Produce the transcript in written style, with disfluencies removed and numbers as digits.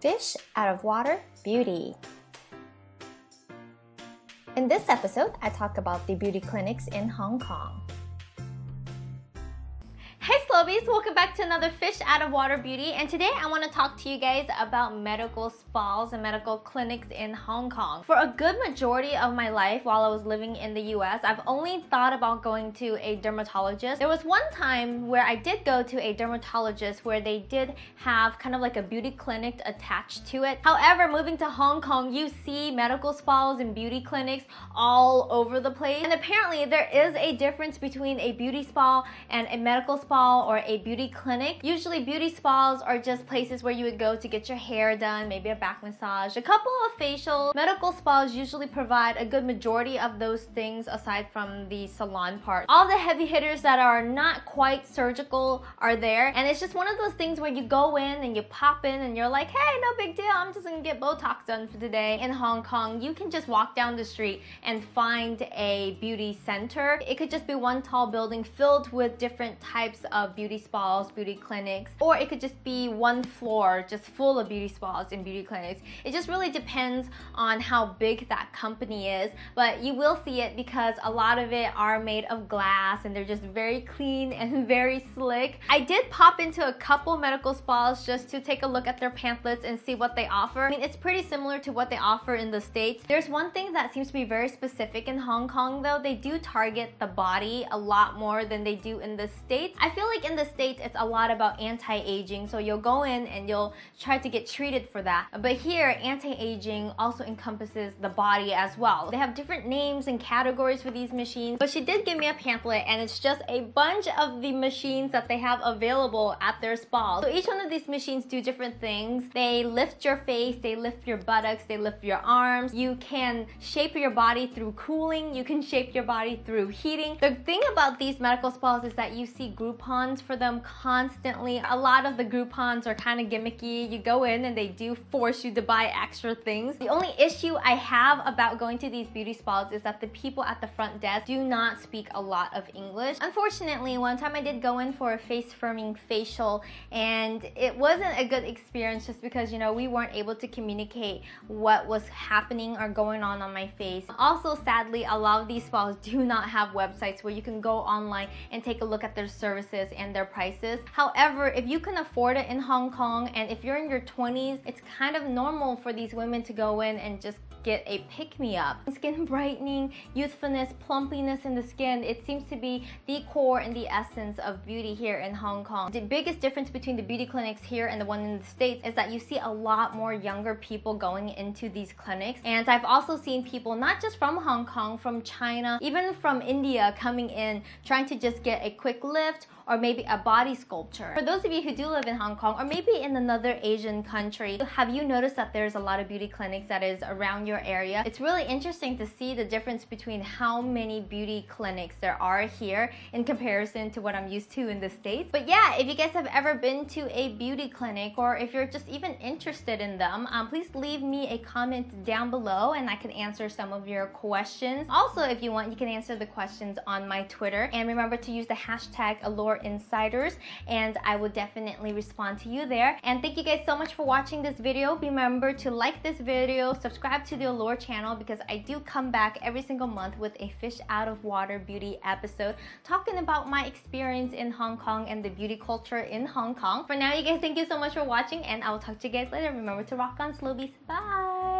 Fish out of water beauty. In this episode, I talk about the beauty clinics in Hong Kong. Hey Slobies, welcome back to another Fish Out of Water Beauty, and today I want to talk to you guys about medical spas and medical clinics in Hong Kong. For a good majority of my life while I was living in the US, I've only thought about going to a dermatologist. There was one time where I did go to a dermatologist where they did have kind of like a beauty clinic attached to it. However, moving to Hong Kong, you see medical spas and beauty clinics all over the place, and apparently there is a difference between a beauty spa and a medical spa or a beauty clinic. Usually beauty spas are just places where you would go to get your hair done, maybe a back massage, a couple of facials. Medical spas usually provide a good majority of those things aside from the salon part. All the heavy hitters that are not quite surgical are there, and it's just one of those things where you go in and you pop in and you're like, hey, no big deal, I'm just gonna get Botox done for today. In Hong Kong, you can just walk down the street and find a beauty center. It could just be one tall building filled with different types of beauty spas, beauty clinics, or it could just be one floor just full of beauty spas and beauty clinics. It just really depends on how big that company is, but you will see it because a lot of it are made of glass and they're just very clean and very slick. I did pop into a couple medical spas just to take a look at their pamphlets and see what they offer. I mean, it's pretty similar to what they offer in the States. There's one thing that seems to be very specific in Hong Kong though. They do target the body a lot more than they do in the States. I feel like in the States it's a lot about anti-aging, so you'll go in and you'll try to get treated for that. But here, anti-aging also encompasses the body as well. They have different names and categories for these machines, but she did give me a pamphlet and it's just a bunch of the machines that they have available at their spa. So each one of these machines do different things. They lift your face, they lift your buttocks, they lift your arms. You can shape your body through cooling, you can shape your body through heating. The thing about these medical spas is that you see Groupons for them constantly. A lot of the Groupons are kind of gimmicky. You go in and they do force you to buy extra things. The only issue I have about going to these beauty spas is that the people at the front desk do not speak a lot of English. Unfortunately, one time I did go in for a face firming facial and it wasn't a good experience just because, you know, we weren't able to communicate what was happening or going on my face. Also, sadly, a lot of these spas do not have websites where you can go online and take a look at their services and their prices. However, if you can afford it in Hong Kong and if you're in your 20s, it's kind of normal for these women to go in and just get a pick-me-up. Skin brightening, youthfulness, plumpiness in the skin, it seems to be the core and the essence of beauty here in Hong Kong. The biggest difference between the beauty clinics here and the one in the States is that you see a lot more younger people going into these clinics. And I've also seen people not just from Hong Kong, from China, even from India coming in trying to just get a quick lift or maybe a body sculpture. For those of you who do live in Hong Kong or maybe in another Asian country, have you noticed that there's a lot of beauty clinics that is around your area? It's really interesting to see the difference between how many beauty clinics there are here in comparison to what I'm used to in the States. But yeah, if you guys have ever been to a beauty clinic or if you're just even interested in them, please leave me a comment down below and I can answer some of your questions. Also, if you want, you can answer the questions on my Twitter, and remember to use the hashtag Allure Insiders and I will definitely respond to you there. And thank you guys so much for watching this video. Remember to like this video, subscribe to the Allure channel because I do come back every single month with a fish out of water beauty episode talking about my experience in Hong Kong and the beauty culture in Hong Kong. For now, you guys, thank you so much for watching and I will talk to you guys later. Remember to rock on, Slobies. Bye!